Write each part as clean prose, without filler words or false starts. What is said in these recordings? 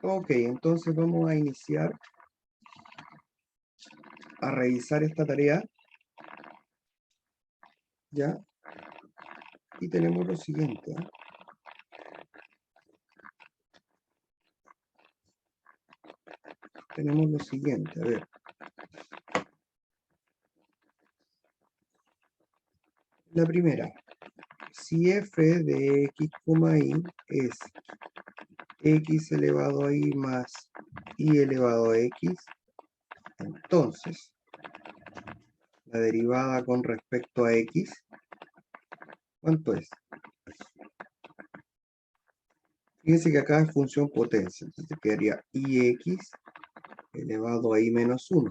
Ok, entonces vamos a iniciar a revisar esta tarea, ¿ya? Y tenemos lo siguiente, ¿eh? Tenemos lo siguiente, a ver. La primera, si f de x, y es x elevado a y más y elevado a x, entonces la derivada con respecto a x, ¿cuánto es? Fíjense que acá es función potencia, entonces quedaría ix elevado a y menos 1.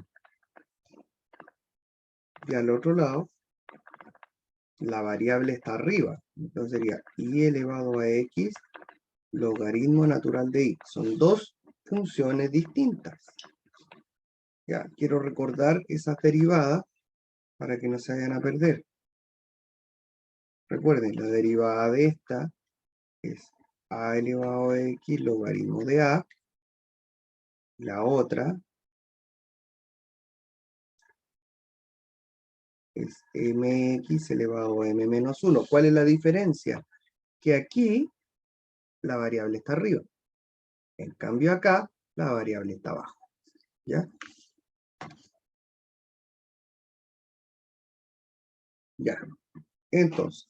Y al otro lado, la variable está arriba, entonces sería y elevado a x logaritmo natural de y. Son dos funciones distintas. Ya, quiero recordar esas derivadas para que no se vayan a perder. Recuerden, la derivada de esta es a elevado a x logaritmo de a. La otra es mx elevado a m menos 1. ¿Cuál es la diferencia? Que aquí la variable está arriba. En cambio acá, la variable está abajo. ¿Ya? Ya. Entonces,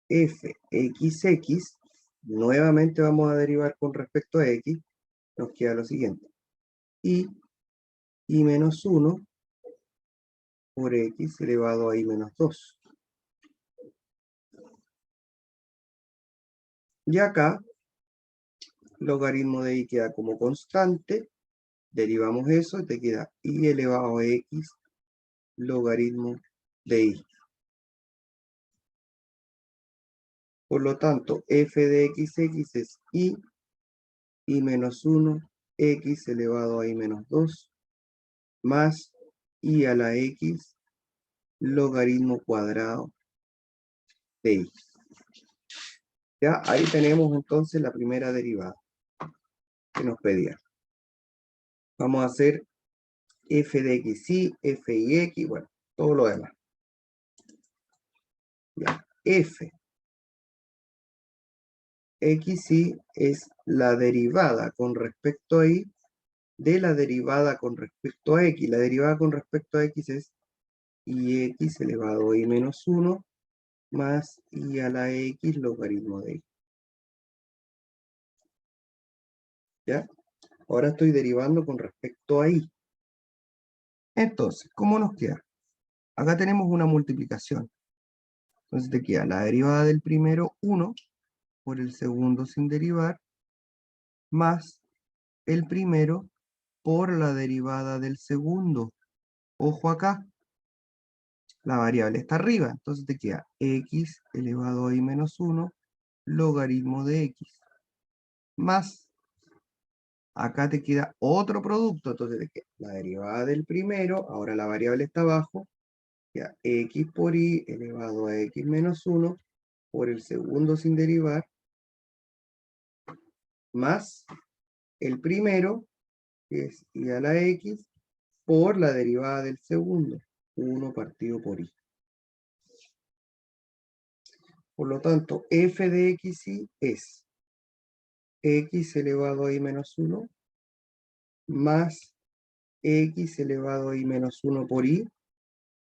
fxx, nuevamente vamos a derivar con respecto a x, nos queda lo siguiente. Y menos 1 por x elevado a y menos 2. Y acá, logaritmo de y queda como constante, derivamos eso y te queda y elevado a x logaritmo de y. Por lo tanto, f de xx es y menos 1, x elevado a y menos 2, más y a la x logaritmo cuadrado de y. Ya, ahí tenemos entonces la primera derivada que nos pedía. Vamos a hacer f de xy, f y x, bueno, todo lo demás. Ya, f xy es la derivada con respecto a y de la derivada con respecto a x. La derivada con respecto a x es ix elevado a y menos 1 más y a la x logaritmo de y. ¿Ya? Ahora estoy derivando con respecto a y. Entonces, ¿cómo nos queda? Acá tenemos una multiplicación. Entonces te queda la derivada del primero 1 por el segundo sin derivar, más el primero por la derivada del segundo. Ojo acá, la variable está arriba, entonces te queda x elevado a y menos 1 logaritmo de x, más, acá te queda otro producto, entonces te queda la derivada del primero, ahora la variable está abajo, queda x por y elevado a x menos 1 por el segundo sin derivar, más el primero, que es y a la x, por la derivada del segundo, 1 partido por y. Por lo tanto, f de xy es x elevado a y menos 1 más x elevado a y menos 1 por y,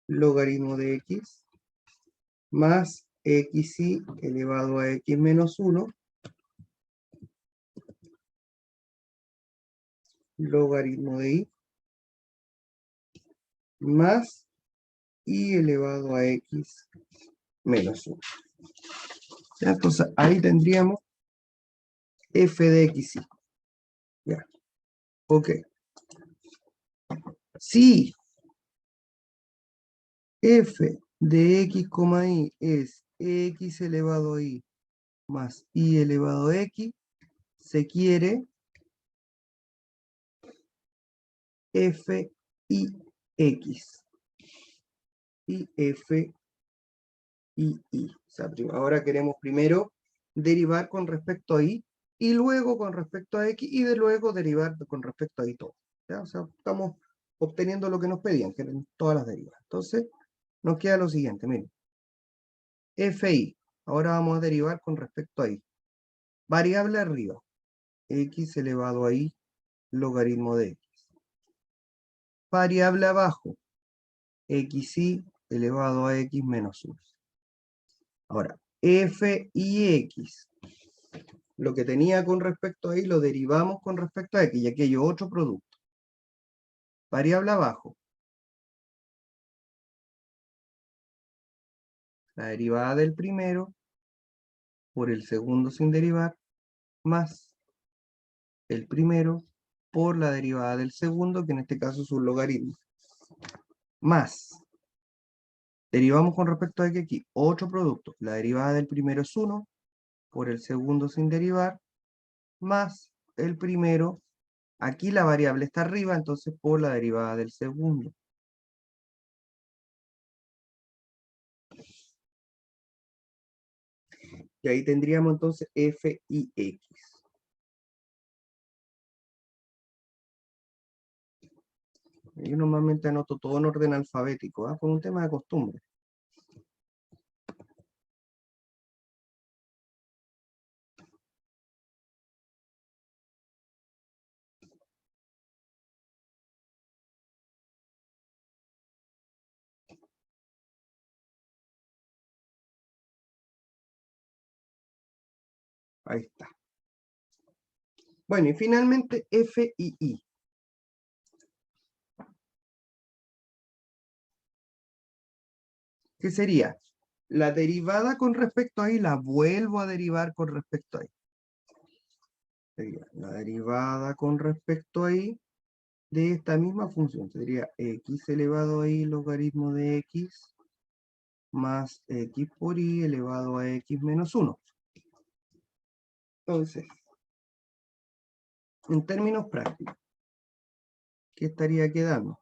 logaritmo de x, más xy elevado a x menos 1, logaritmo de y, más y elevado a x menos 1. ¿Ya? Entonces ahí tendríamos f de xy. ¿Ya? Ok. Si f de x, y es x elevado a y más y elevado a x, se quiere f y x. Y f y y. O sea, ahora queremos primero derivar con respecto a y y luego con respecto a x, y de luego derivar con respecto a y todo. ¿Ya? O sea, estamos obteniendo lo que nos pedían, que eran todas las derivas. Entonces, nos queda lo siguiente, miren. fi, ahora vamos a derivar con respecto a y. Variable arriba, x elevado a y, logaritmo de x. Variable abajo, xy elevado a x menos 1. Ahora, f y x, lo que tenía con respecto a y lo derivamos con respecto a x, y aquí hay otro producto. Variable abajo, la derivada del primero por el segundo sin derivar, más el primero por la derivada del segundo, que en este caso es un logaritmo, más, derivamos con respecto a x aquí, otro producto, la derivada del primero es 1, por el segundo sin derivar, más el primero, aquí la variable está arriba, entonces por la derivada del segundo. Y ahí tendríamos entonces f y x. Yo normalmente anoto todo en orden alfabético, ¿ah? Por un tema de costumbre. Ahí está. Bueno, y finalmente f y y. ¿Qué sería? La derivada con respecto a y la vuelvo a derivar con respecto a y. Sería la derivada con respecto a y de esta misma función. Sería x elevado a y logaritmo de x más x por y elevado a x menos 1. Entonces, en términos prácticos, ¿qué estaría quedando?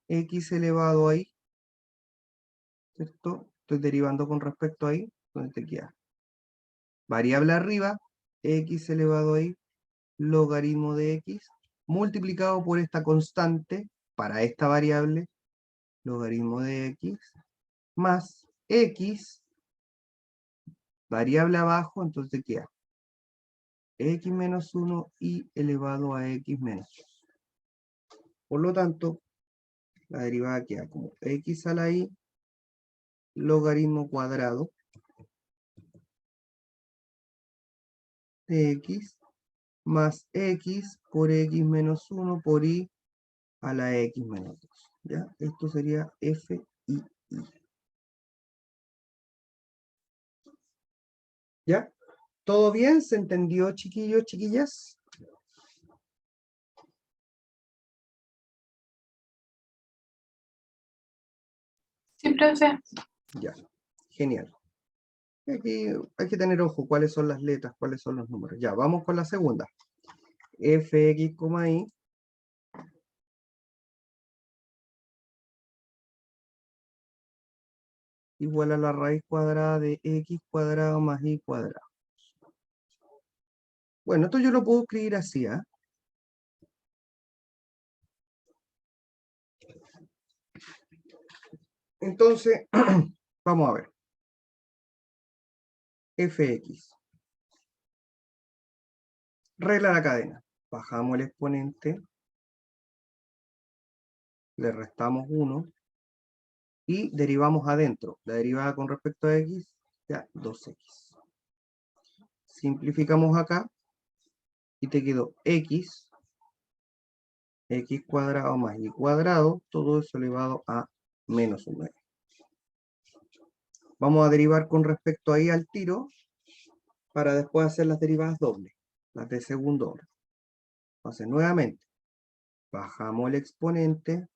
X elevado a y, ¿cierto? Estoy derivando con respecto a y, entonces te queda variable arriba, x elevado a y, logaritmo de x, multiplicado por esta constante, para esta variable, logaritmo de x, más x, variable abajo, entonces te queda x menos 1 y elevado a x menos 2. Por lo tanto, la derivada queda como x a la y, logaritmo cuadrado de x, más x por x menos 1 por y a la x menos 2. ¿Ya? Esto sería f y y. ¿Ya? ¿Todo bien? ¿Se entendió, chiquillos, chiquillas? Sí, profe. Ya, genial. Aquí hay que tener ojo cuáles son las letras, cuáles son los números. Ya, vamos con la segunda. Fx, y igual a la raíz cuadrada de x cuadrado más y cuadrado. Bueno, esto yo lo puedo escribir así, ¿ah? Entonces, vamos a ver. Fx. Regla de la cadena. Bajamos el exponente, le restamos 1 y derivamos adentro. La derivada con respecto a x, ya 2x. Simplificamos acá y te quedó x cuadrado más y cuadrado, todo eso elevado a menos 9. Vamos a derivar con respecto ahí al tiro, para después hacer las derivadas dobles, las de segundo orden. Entonces, nuevamente, bajamos el exponente,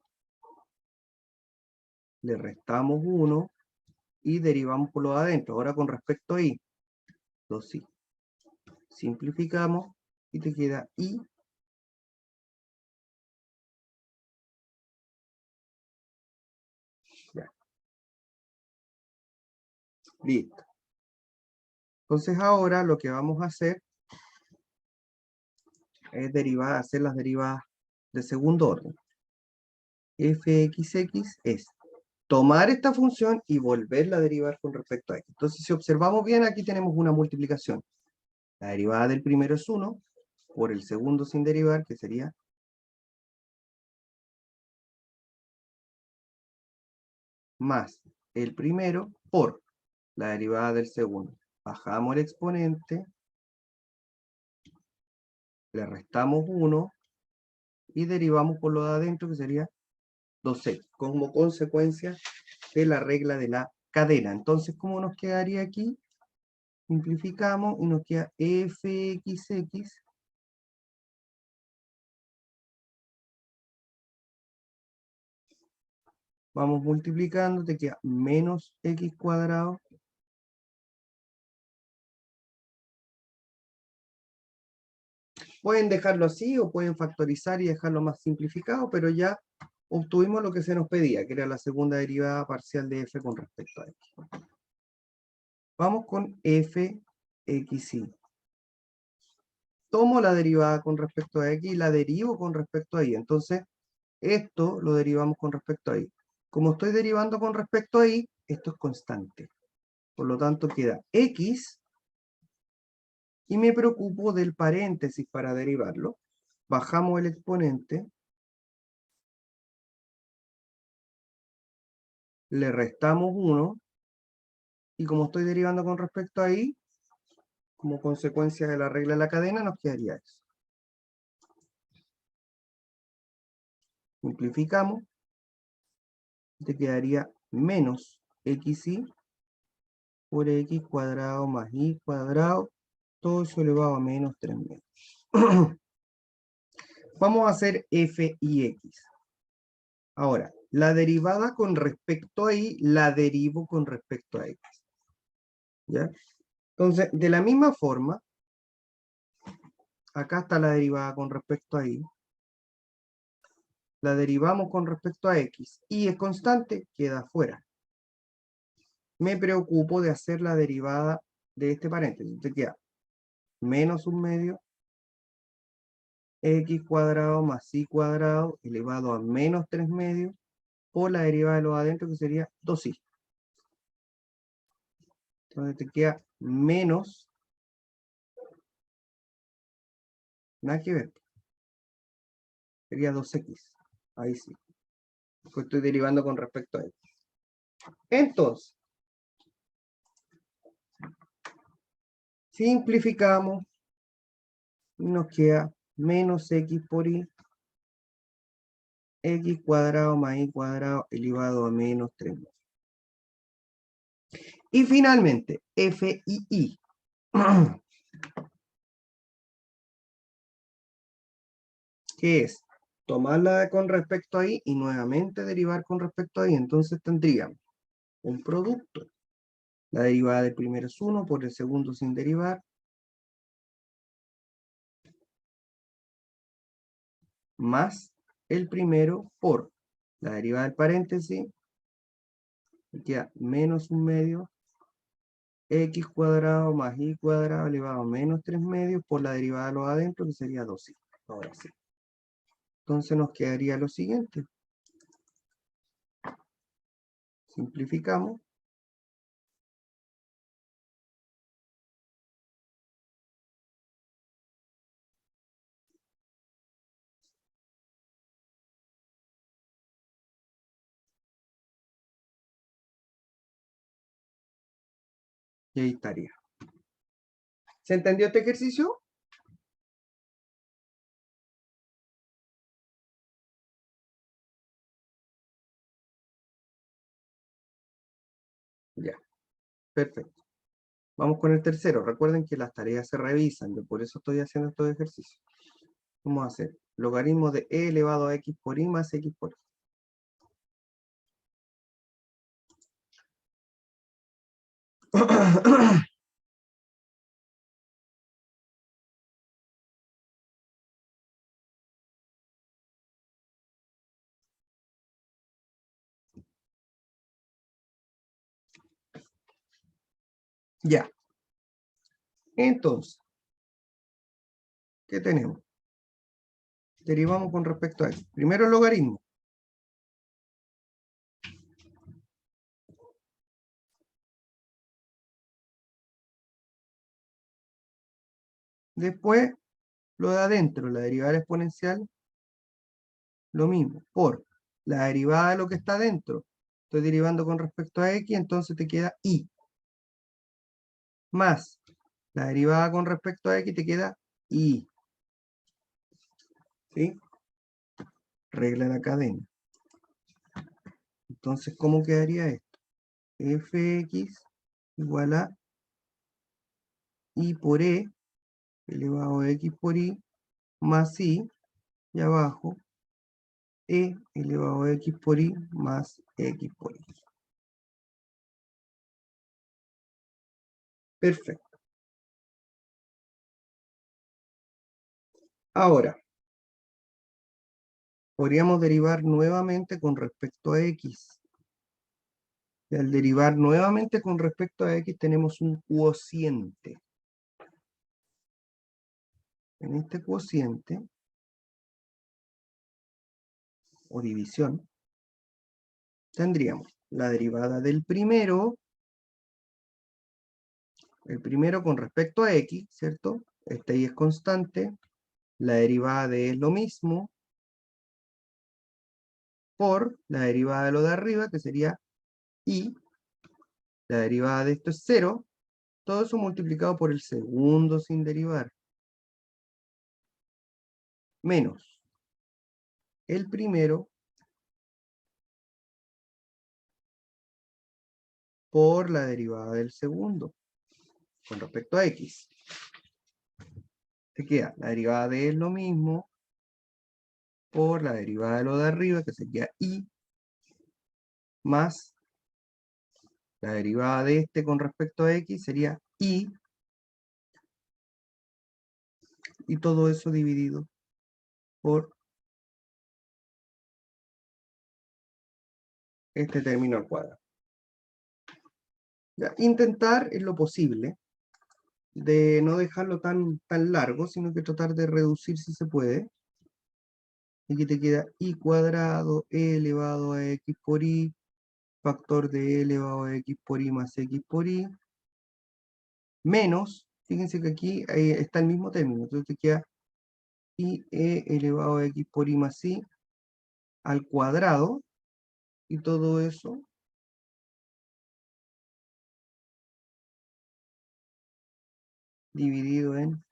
le restamos 1 y derivamos por lo de adentro. Ahora con respecto a y, 2y. Simplificamos y te queda y. Ya. Listo. Entonces ahora lo que vamos a hacer es hacer las derivadas de segundo orden. Fxx es tomar esta función y volverla a derivar con respecto a x. Entonces, si observamos bien, aquí tenemos una multiplicación. La derivada del primero es 1, por el segundo sin derivar, que sería más el primero por la derivada del segundo. Bajamos el exponente, le restamos 1 y derivamos por lo de adentro, que sería 2x, como consecuencia de la regla de la cadena. Entonces, ¿cómo nos quedaría aquí? Simplificamos y nos queda fxx vamos multiplicando, te queda menos x cuadrado pueden dejarlo así o pueden factorizar y dejarlo más simplificado, pero ya obtuvimos lo que se nos pedía, que era la segunda derivada parcial de f con respecto a x. Vamos con fxy. Tomo la derivada con respecto a x y la derivo con respecto a y. Entonces, esto lo derivamos con respecto a y. Como estoy derivando con respecto a y, esto es constante. Por lo tanto, queda x y me preocupo del paréntesis para derivarlo. Bajamos el exponente, le restamos 1, y como estoy derivando con respecto a y, como consecuencia de la regla de la cadena, nos quedaría eso. Simplificamos, te quedaría menos xy por x cuadrado más y cuadrado, todo eso elevado a menos 3 metros. Vamos a hacer f y x. Ahora, la derivada con respecto a y, la derivo con respecto a x. ¿Ya? Entonces, de la misma forma, acá está la derivada con respecto a y. La derivamos con respecto a x. Y es constante, queda fuera. Me preocupo de hacer la derivada de este paréntesis. Te queda menos un medio x cuadrado más y cuadrado elevado a menos 3 medios por la derivada de los adentro, que sería 2y. Entonces te queda menos, nada que ver, sería 2x. Ahí sí, porque estoy derivando con respecto a x. Entonces, simplificamos y nos queda menos x por y, x cuadrado más y cuadrado elevado a menos 3. Y finalmente, f y y. Que es tomarla con respecto a y y nuevamente derivar con respecto a y. Entonces tendríamos un producto. La derivada del primero es 1, por el segundo sin derivar, más el primero por la derivada del paréntesis, y queda menos un medio, x cuadrado más y cuadrado elevado a menos 3 medios por la derivada de los adentro, que sería 2y. Ahora sí. Entonces nos quedaría lo siguiente. Simplificamos. Y ahí estaría. ¿Se entendió este ejercicio? Ya, perfecto. Vamos con el tercero. Recuerden que las tareas se revisan. Yo por eso estoy haciendo estos ejercicios. Vamos a hacer logaritmo de e elevado a x por y más x por y. Ya. Entonces, ¿qué tenemos? Derivamos con respecto a eso. Primero el logaritmo. Después, lo de adentro, la derivada exponencial, lo mismo, por la derivada de lo que está adentro. Estoy derivando con respecto a x, entonces te queda y. Más la derivada con respecto a x te queda y. ¿Sí? Regla de la cadena. Entonces, ¿cómo quedaría esto? Fx igual a y por e elevado a x por y más y, y abajo e elevado a x por y más x por y. Perfecto. Ahora, podríamos derivar nuevamente con respecto a x. Y al derivar nuevamente con respecto a x tenemos un cociente. En este cociente, o división, tendríamos la derivada del primero, el primero con respecto a x, ¿cierto? Este y es constante, la derivada de es lo mismo, por la derivada de lo de arriba, que sería y, la derivada de esto es 0, todo eso multiplicado por el segundo sin derivar, menos el primero por la derivada del segundo, con respecto a x. Te queda la derivada de es lo mismo, por la derivada de lo de arriba, que sería y, más la derivada de este con respecto a x sería y todo eso dividido por este término al cuadrado. Ya, intentar en lo posible de no dejarlo tan largo, sino que tratar de reducir si se puede. Y aquí te queda y cuadrado e elevado a x por y, factor de e elevado a x por y más x por y, menos, fíjense que aquí está el mismo término, entonces te queda y e elevado a x por y más y al cuadrado, y todo eso dividido en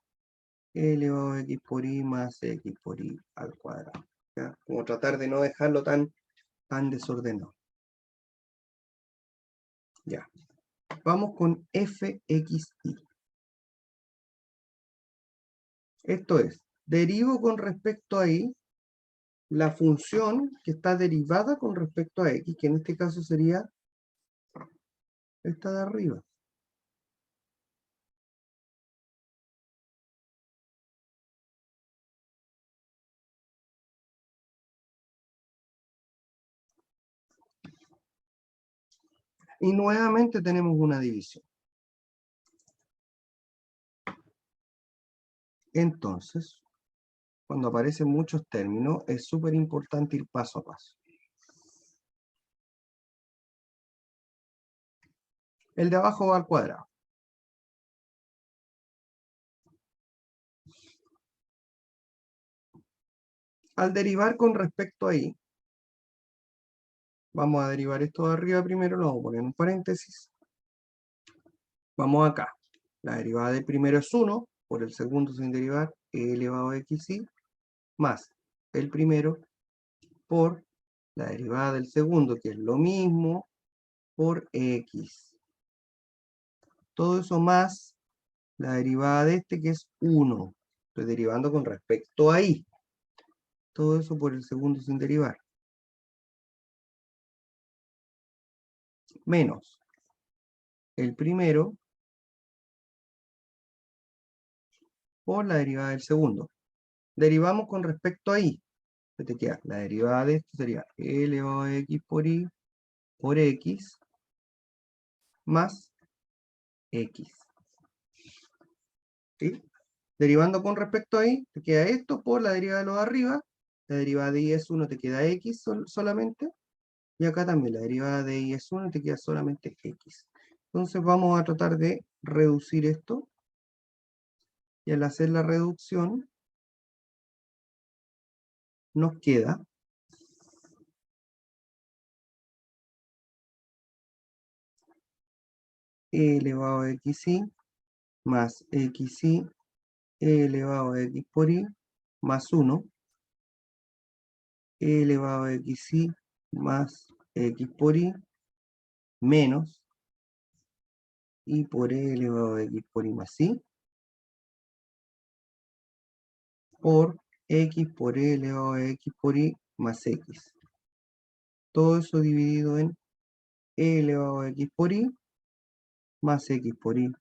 e elevado a x por y más x por y al cuadrado. ¿Ya? Como tratar de no dejarlo tan desordenado. Ya. Vamos con fxy. Esto es, derivo con respecto a y la función que está derivada con respecto a x, que en este caso sería esta de arriba. Y nuevamente tenemos una división. Entonces, cuando aparecen muchos términos, es súper importante ir paso a paso. El de abajo va al cuadrado. Al derivar con respecto a y, vamos a derivar esto de arriba primero, lo vamos a poner en un paréntesis. Vamos acá. La derivada del primero es 1, por el segundo sin derivar, e elevado a xy, más el primero por la derivada del segundo, que es lo mismo, por x. Todo eso más la derivada de este, que es 1. Estoy derivando con respecto a y. Todo eso por el segundo sin derivar. Menos el primero por la derivada del segundo. Derivamos con respecto a y. Se te queda la derivada de esto sería e elevado a x por y por x más x. ¿sí? Derivando con respecto a ahí, te queda esto por la derivada de lo de arriba. La derivada de y es 1 te queda x solamente. Y acá también la derivada de y es 1 te queda solamente x. Entonces vamos a tratar de reducir esto. Y al hacer la reducción, nos queda e elevado a xy más xy e elevado a x por y más 1, e elevado a xy más x por y menos y por e elevado a x por y más y por x por e elevado a x por y más x. Todo eso dividido en e elevado a x por y más x por y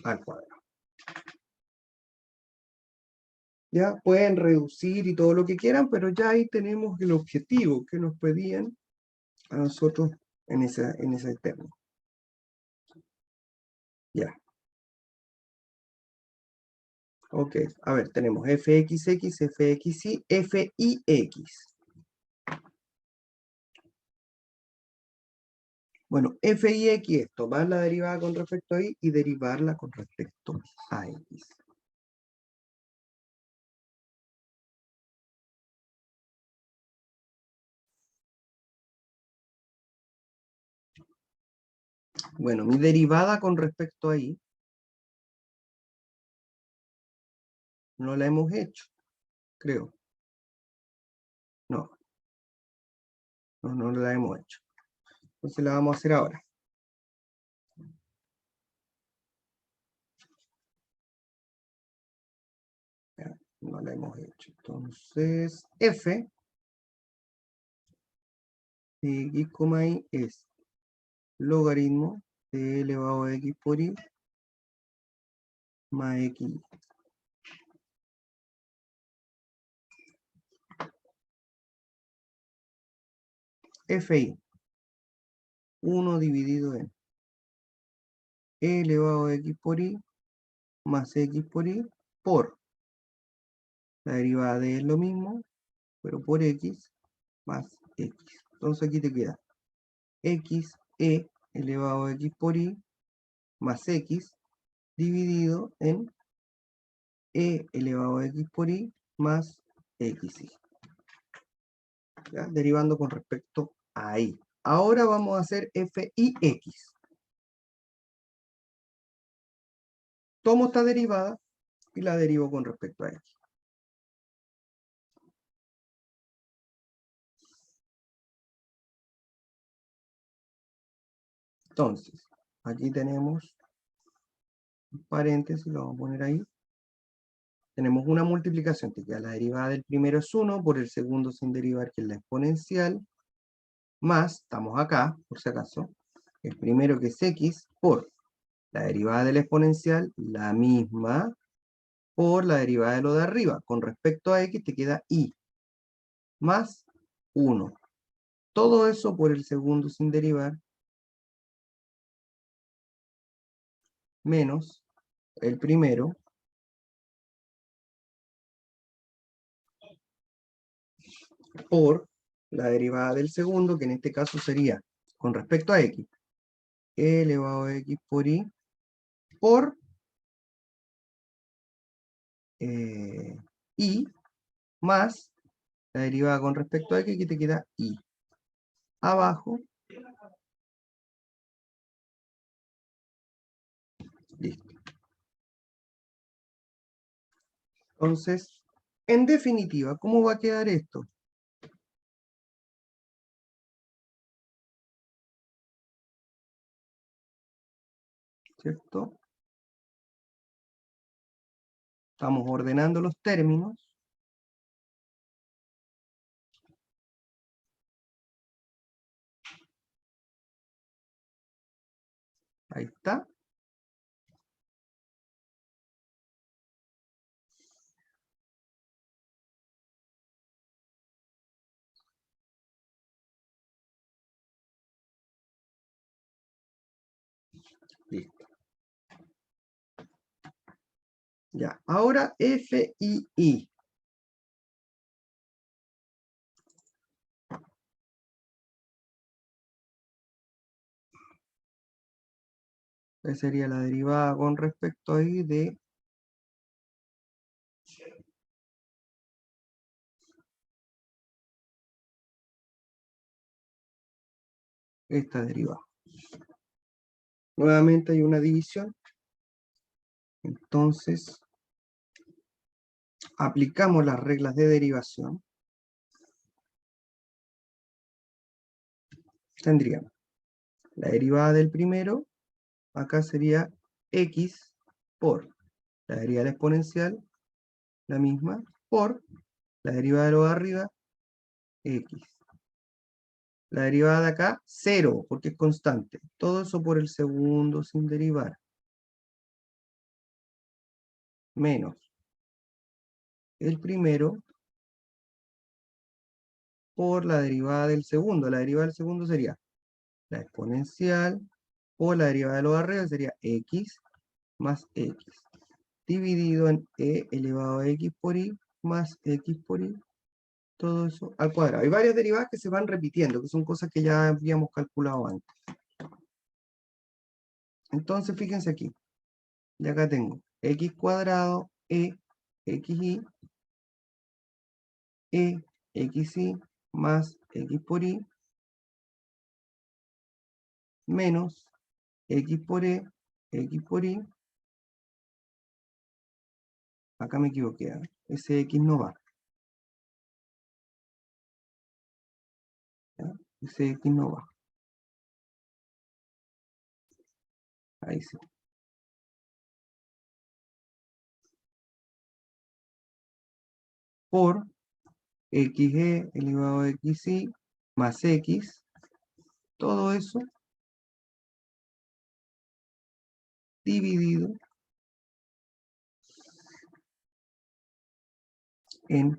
al cuadrado. Ya pueden reducir y todo lo que quieran, pero ya ahí tenemos el objetivo que nos pedían a nosotros en ese término. Ya. Ok, a ver, tenemos fxx, fxy, fix. Bueno, fix es tomar la derivada con respecto a y derivarla con respecto a x. Bueno, mi derivada con respecto a y no la hemos hecho, creo. No, no la hemos hecho. Entonces la vamos a hacer ahora. Ya, no la hemos hecho. Entonces, f de x, y es logaritmo de elevado a x por y más x. Fi, 1 dividido en e elevado a x por y más x por y por la derivada de es lo mismo, pero por x más x. Entonces aquí te queda x e elevado a x por y más x dividido en e elevado a x por y más xy. ¿Ya? Derivando con respecto a y. Ahora vamos a hacer fix. Tomo esta derivada y la derivo con respecto a x. Entonces, aquí tenemos un paréntesis, lo vamos a poner ahí. Tenemos una multiplicación, que queda la derivada del primero es 1, por el segundo sin derivar, que es la exponencial, más, estamos acá, por si acaso, el primero que es x, por la derivada de la exponencial, la misma, por la derivada de lo de arriba. Con respecto a x te queda y, más 1. Todo eso por el segundo sin derivar, menos el primero, por la derivada del segundo, que en este caso sería, con respecto a x, e elevado a x por y, por y, más la derivada con respecto a x, que te queda y. Abajo, listo. Entonces, en definitiva, ¿cómo va a quedar esto? ¿Cierto? Estamos ordenando los términos. Ahí está. Listo. Ya, ahora f y i. Esa sería la derivada con respecto a i de esta derivada. Nuevamente hay una división. Entonces, aplicamos las reglas de derivación. Tendríamos la derivada del primero, acá sería x por la derivada de la exponencial, la misma, por la derivada de lo de arriba, x. La derivada de acá, 0, porque es constante. Todo eso por el segundo sin derivar. Menos el primero por la derivada del segundo. La derivada del segundo sería la exponencial por la derivada de lo de arriba, sería x más x, dividido en e elevado a x por y más x por y, todo eso al cuadrado. Hay varias derivadas que se van repitiendo, que son cosas que ya habíamos calculado antes. Entonces, fíjense aquí. Y acá tengo x cuadrado xy, xy más x por y, menos x por x por y. Acá me equivoqué, ¿eh? Ese x no va. ¿Ya? Ese x no va. Ahí sí. Por xy elevado a xy más x, todo eso dividido en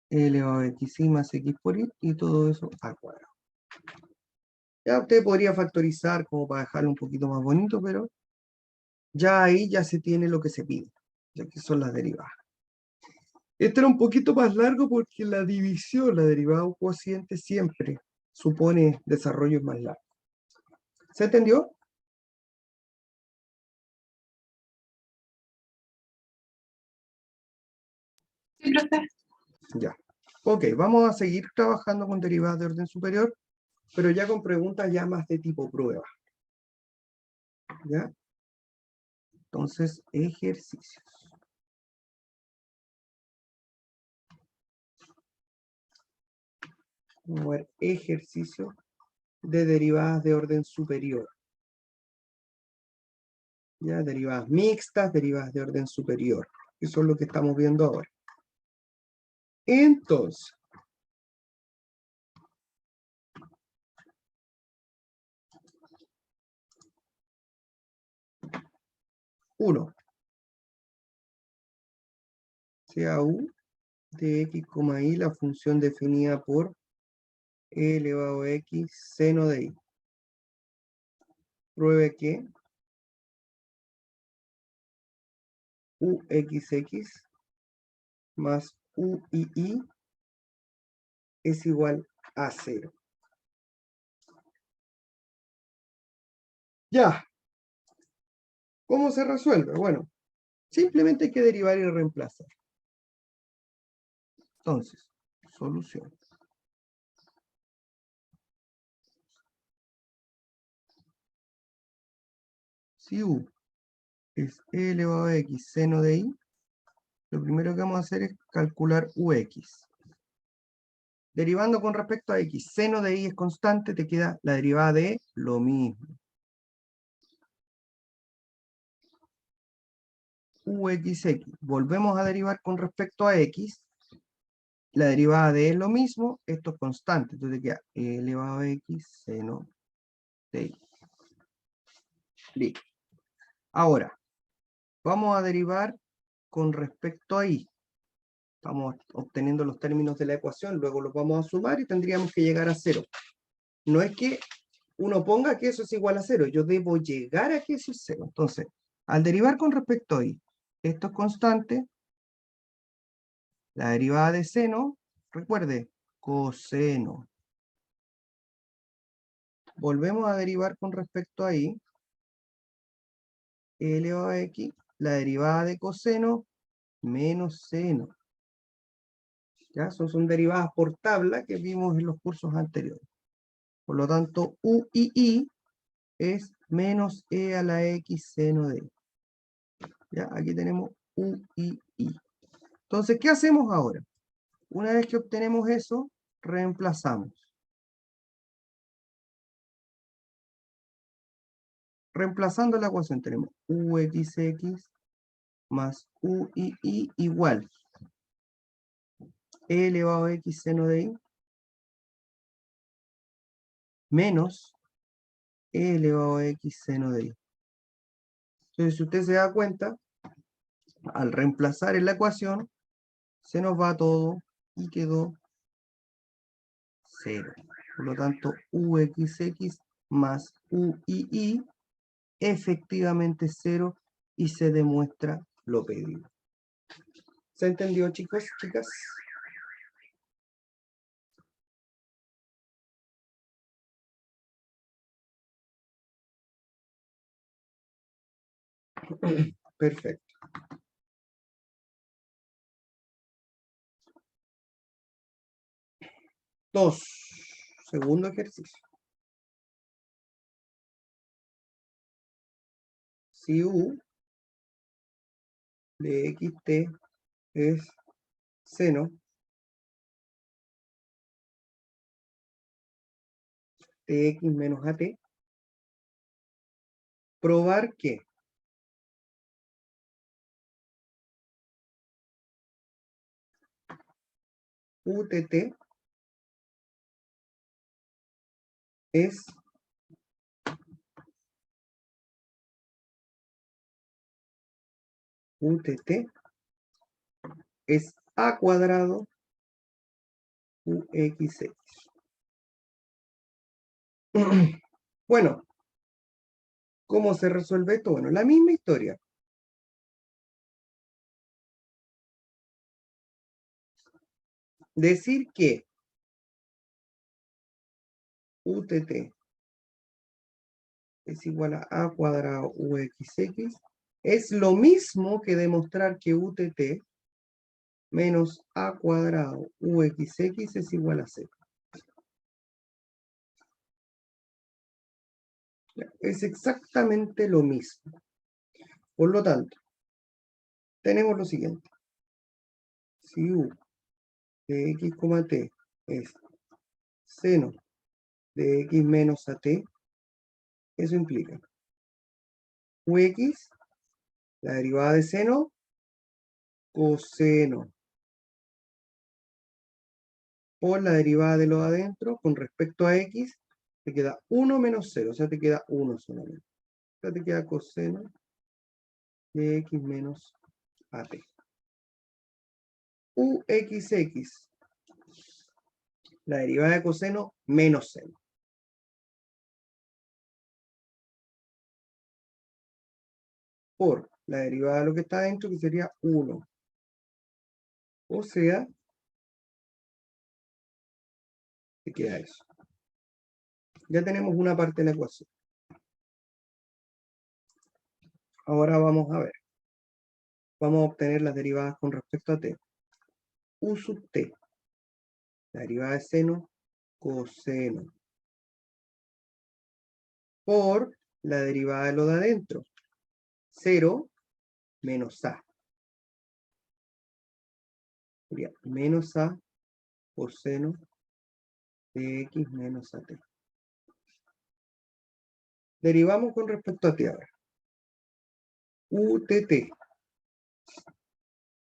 e elevado a xy más x por y todo eso al cuadrado. Ya usted podría factorizar como para dejarlo un poquito más bonito, pero ya ahí ya se tiene lo que se pide, ya que son las derivadas. Este era un poquito más largo porque la división, la derivada de un cociente siempre supone desarrollos más largos. ¿Se entendió? Sí, profe. Ya. Ok, vamos a seguir trabajando con derivadas de orden superior, pero ya con preguntas ya más de tipo prueba. ¿Ya? Entonces, ejercicios. Vamos a ver ejercicios de derivadas de orden superior. ¿Ya? Derivadas mixtas, derivadas de orden superior. Eso es lo que estamos viendo ahora. Entonces, 1. Sea u de x, y la función definida por e elevado a x seno de y. Pruebe que uxx más uii es igual a 0. Ya. ¿Cómo se resuelve? Bueno, simplemente hay que derivar y reemplazar. Entonces, solución. Si u es e elevado a x seno de y, lo primero que vamos a hacer es calcular ux. Derivando con respecto a x, seno de y es constante, te queda la derivada de lo mismo. Uxx. Volvemos a derivar con respecto a x. La derivada de es lo mismo, esto es constante. Entonces te queda e elevado a x seno de y. Listo. Ahora, vamos a derivar con respecto a y. Estamos obteniendo los términos de la ecuación, luego los vamos a sumar y tendríamos que llegar a 0. No es que uno ponga que eso es igual a 0, yo debo llegar a que eso es 0. Entonces, al derivar con respecto a y, Esto es constante. La derivada de seno, recuerde, coseno. Volvemos a derivar con respecto a y. E elevado a x, la derivada de coseno menos seno. ¿Ya? Son derivadas por tabla que vimos en los cursos anteriores. Por lo tanto, u y i es menos e a la x seno de i. ¿Ya? Aquí tenemos u y i. Entonces, ¿qué hacemos ahora? Una vez que obtenemos eso, reemplazamos. Reemplazando la ecuación tenemos uxx más u y i igual e elevado a x seno de i menos e elevado a x seno de i. Entonces, si usted se da cuenta, al reemplazar en la ecuación, se nos va todo y quedó 0. Por lo tanto, uxx más u y i efectivamente 0 y se demuestra lo pedido. ¿Se entendió, chicos, chicas? Perfecto. 2. Segundo ejercicio. Si u de xt es seno de x menos at, probar que utt es a cuadrado uxx. Bueno, ¿cómo se resuelve esto? Bueno, la misma historia. Decir que utt es igual a cuadrado uxx es lo mismo que demostrar que utt menos a cuadrado uxx es igual a 0. Es exactamente lo mismo. Por lo tanto, tenemos lo siguiente. Si u de x, t es seno de x menos a t, eso implica ux, la derivada de seno, coseno, por la derivada de lo de adentro con respecto a x, te queda 1 menos 0, o sea, te queda 1 solamente. O sea, te queda coseno de x menos a t. Uxx, la derivada de coseno, menos seno. Por la derivada de lo que está adentro, que sería 1. O sea, te queda eso. Ya tenemos una parte de la ecuación. Ahora vamos a ver. Vamos a obtener las derivadas con respecto a t. U sub t, la derivada de seno, coseno. Por la derivada de lo de adentro. 0 menos a. Sería menos a coseno de x menos a t. Derivamos con respecto a t ahora. Utt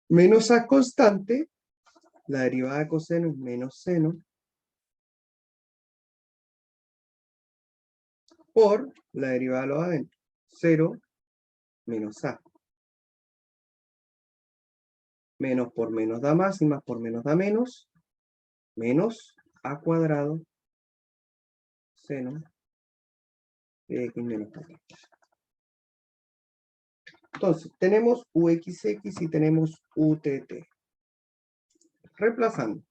menos a constante, la derivada de coseno es menos seno, por la derivada de lo de adentro. 0 menos a. Menos por menos da más y más por menos da menos. Menos a cuadrado seno de x menos a t. Entonces, tenemos UXX y tenemos UTT. Reemplazando.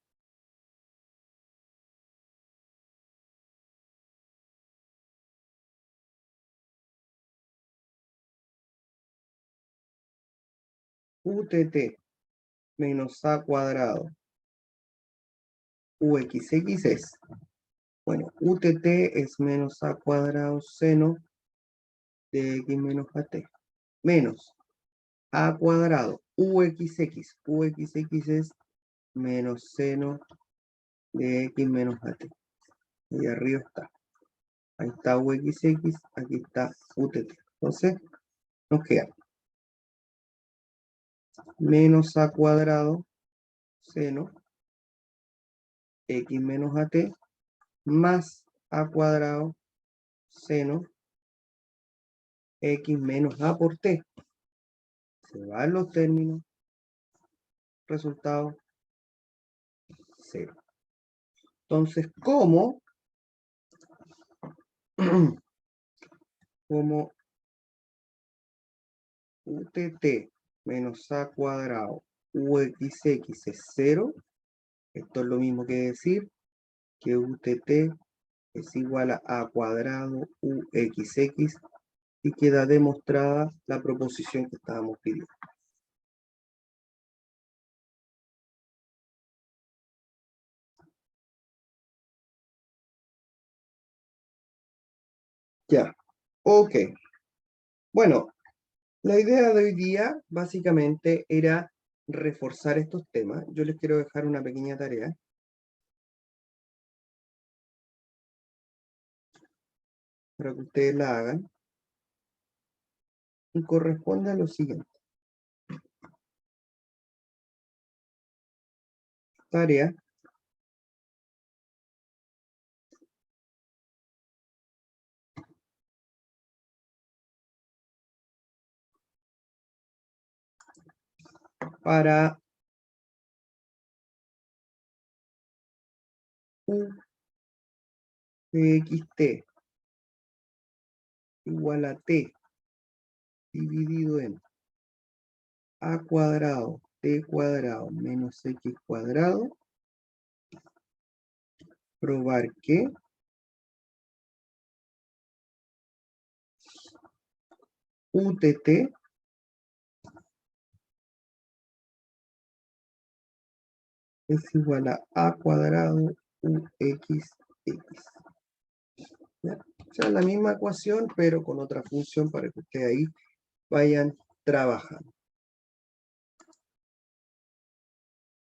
UTT menos A cuadrado. UXX es, bueno, UTT es menos A cuadrado seno de X menos AT. Menos A cuadrado UXX. UXX es menos seno de X menos AT. Y arriba está. Ahí está UXX, aquí está UTT. Entonces, nos queda menos A cuadrado seno X menos AT más A cuadrado seno X menos A por T. Se van los términos. Resultado 0. Entonces, como UTT menos A cuadrado UXX es 0, esto es lo mismo que decir que UTT es igual a A cuadrado UXX y queda demostrada la proposición que estábamos pidiendo. Ya, ok. Bueno, la idea de hoy día básicamente era reforzar estos temas. Yo les quiero dejar una pequeña tarea. Para que ustedes la hagan. Y corresponde a lo siguiente. Tarea. Para U de xt igual a t dividido en a cuadrado t cuadrado menos x cuadrado, probar que UTT es igual a cuadrado UXX. ¿Ya? O sea, la misma ecuación, pero con otra función para que ustedes ahí vayan trabajando.